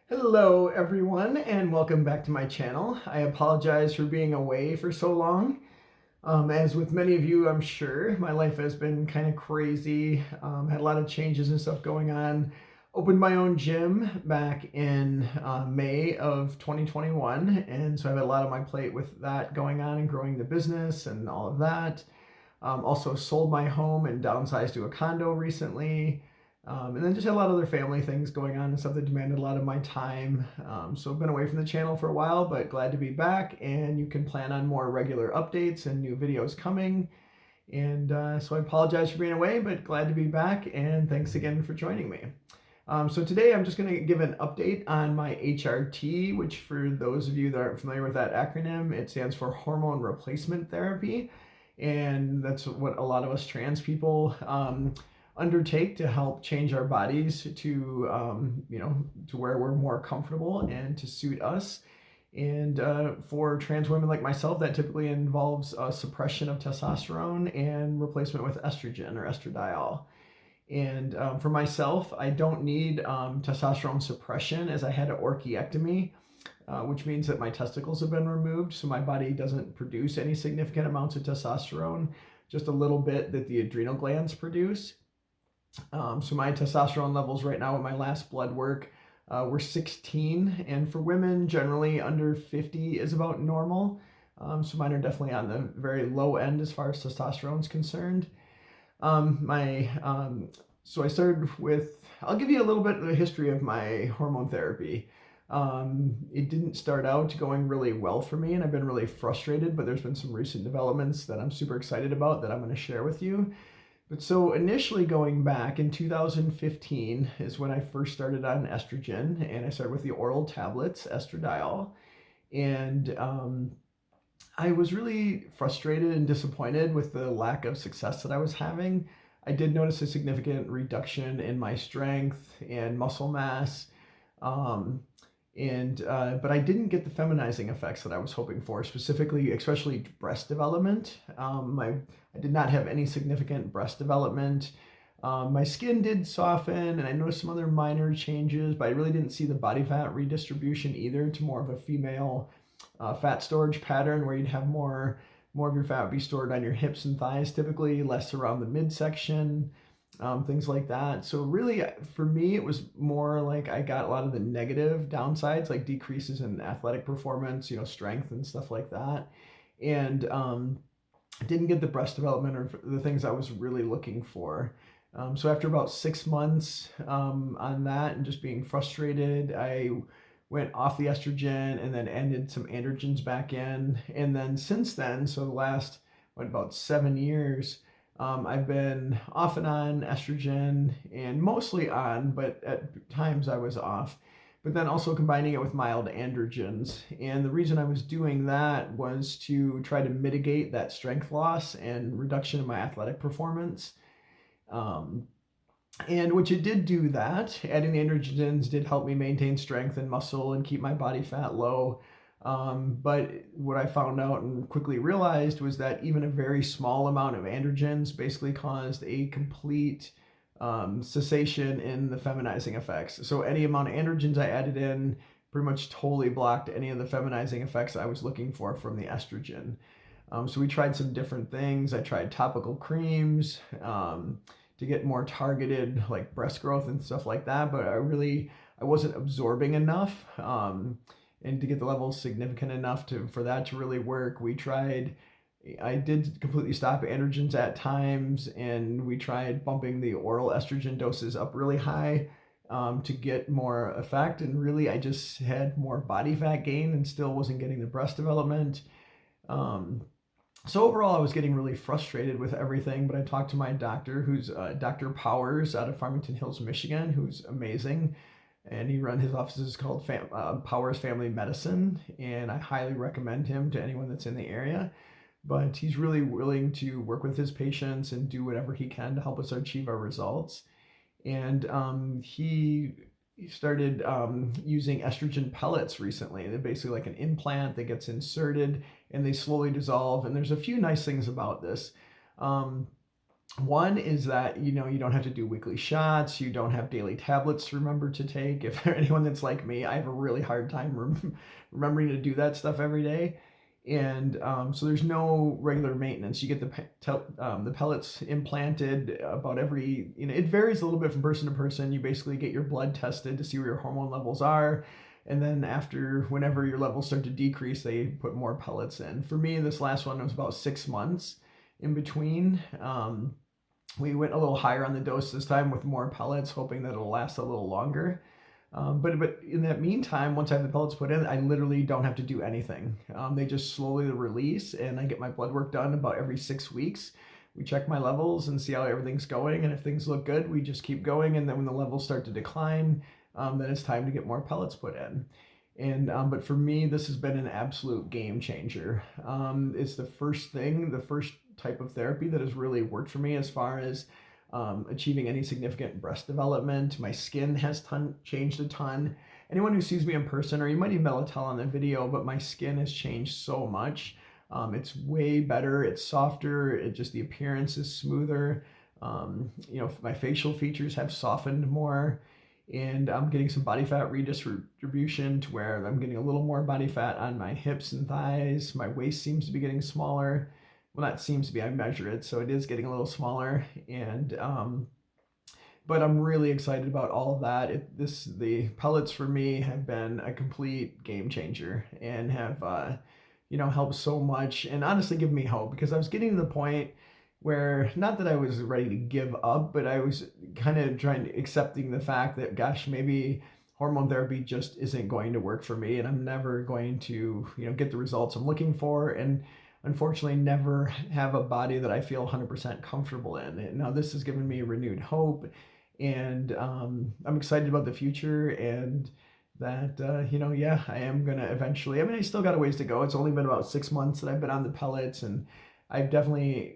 Hello everyone and welcome back to my channel. I apologize for being away for so long. As with many of you, I'm sure, my life has been kind of crazy. Had a lot of changes and stuff going on. Opened my own gym back in May of 2021, and so I have a lot on my plate with that going on and growing the business and all of that. Also sold my home and downsized to a condo recently. And then just had a lot of other family things going on and stuff that demanded a lot of my time. So I've been away from the channel for a while, but glad to be back. And you can plan on more regular updates and new videos coming. And so I apologize for being away, but glad to be back. And thanks again for joining me. So today I'm just going to give an update on my HRT, which for those of you that aren't familiar with that acronym, it stands for Hormone Replacement Therapy. And that's what a lot of us trans people undertake to help change our bodies to to where we're more comfortable and to suit us. And for trans women like myself, that typically involves suppression of testosterone and replacement with estrogen or estradiol. And for myself, I don't need testosterone suppression, as I had an orchiectomy, which means that my testicles have been removed, so my body doesn't produce any significant amounts of testosterone, just a little bit that the adrenal glands produce. So my testosterone levels right now at my last blood work were 16, and for women, generally under 50 is about normal. So mine are definitely on the very low end as far as testosterone is concerned. So I started with, I'll give you a little bit of the history of my hormone therapy. It didn't start out going really well for me, and I've been really frustrated, but there's been some recent developments that I'm super excited about that I'm going to share with you. But so initially going back in 2015 is when I first started on estrogen, and I started with the oral tablets, estradiol. And I was really frustrated and disappointed with the lack of success that I was having. I did notice a significant reduction in my strength and muscle mass. But I didn't get the feminizing effects that I was hoping for, specifically, especially breast development. I did not have any significant breast development. My skin did soften, and I noticed some other minor changes, but I really didn't see the body fat redistribution either to more of a female fat storage pattern, where you'd have more of your fat be stored on your hips and thighs, typically less around the midsection. Things like that. So really, for me, it was more like I got a lot of the negative downsides, like decreases in athletic performance, strength and stuff like that. And didn't get the breast development or the things I was really looking for. So after about 6 months on that and just being frustrated, I went off the estrogen and then ended some androgens back in. And then since then, so the last, about 7 years, I've been off and on estrogen and mostly on, but at times I was off, but then also combining it with mild androgens. And the reason I was doing that was to try to mitigate that strength loss and reduction in my athletic performance. And which it did do that. Adding the androgens did help me maintain strength and muscle and keep my body fat low. But what I found out and quickly realized was that even a very small amount of androgens basically caused a complete cessation in the feminizing effects. So any amount of androgens I added in pretty much totally blocked any of the feminizing effects I was looking for from the estrogen. So we tried some different things. I tried topical creams to get more targeted like breast growth and stuff like that, but I wasn't absorbing enough. And to get the levels significant enough for that to really work, I did completely stop androgens at times, and we tried bumping the oral estrogen doses up really high to get more effect. And really, I just had more body fat gain and still wasn't getting the breast development. So overall, I was getting really frustrated with everything, but I talked to my doctor, who's Dr. Powers out of Farmington Hills, Michigan, who's amazing. And his office is called Powers Family Medicine, and I highly recommend him to anyone that's in the area. But he's really willing to work with his patients and do whatever he can to help us achieve our results. And he started using estrogen pellets recently. They're basically like an implant that gets inserted and they slowly dissolve. And there's a few nice things about this. One is that, you don't have to do weekly shots. You don't have daily tablets to remember to take. If anyone that's like me, I have a really hard time remembering to do that stuff every day. And so there's no regular maintenance. You get the pellets implanted about every, it varies a little bit from person to person. You basically get your blood tested to see where your hormone levels are. And then after, whenever your levels start to decrease, they put more pellets in. For me, this last one was about 6 months in between. We went a little higher on the dose this time with more pellets, hoping that it'll last a little longer. But in that meantime, once I have the pellets put in, I literally don't have to do anything. They just slowly release, and I get my blood work done about every 6 weeks. We check my levels and see how everything's going, and if things look good, we just keep going. And then when the levels start to decline, then it's time to get more pellets put in. And but for me, this has been an absolute game changer. It's the first type of therapy that has really worked for me as far as achieving any significant breast development. My skin has changed a ton. Anyone who sees me in person, or you might even be able to tell on the video, but my skin has changed so much. It's way better. It's softer. The appearance is smoother. My facial features have softened more, and I'm getting some body fat redistribution to where I'm getting a little more body fat on my hips and thighs. My waist seems to be getting smaller. Well, that seems to be, I measure it, so it is getting a little smaller. And but I'm really excited about all of that. The pellets for me have been a complete game changer, and have helped so much, and honestly given me hope, because I was getting to the point where, not that I was ready to give up, but I was kind of accepting the fact that, gosh, maybe hormone therapy just isn't going to work for me, and I'm never going to get the results I'm looking for, and unfortunately never have a body that I feel 100% comfortable in. And now this has given me renewed hope, and I'm excited about the future, and that I am gonna eventually, I still got a ways to go. It's only been about 6 months that I've been on the pellets, and I've definitely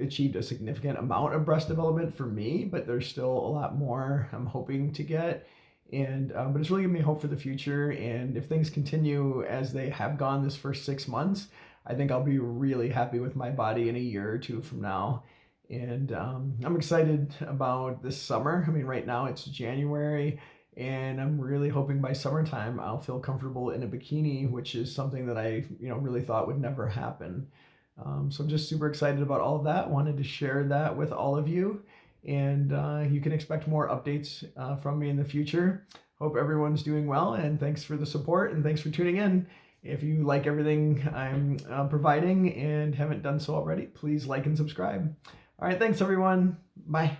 achieved a significant amount of breast development for me, but there's still a lot more I'm hoping to get. And but it's really giving me hope for the future. And if things continue as they have gone this first 6 months, I think I'll be really happy with my body in a year or two from now. And I'm excited about this summer. Right now it's January, and I'm really hoping by summertime I'll feel comfortable in a bikini, which is something that I really thought would never happen. So I'm just super excited about all of that. Wanted to share that with all of you, and you can expect more updates from me in the future. Hope everyone's doing well, and thanks for the support, and thanks for tuning in. If you like everything I'm providing and haven't done so already, please like and subscribe. All right, thanks everyone. Bye.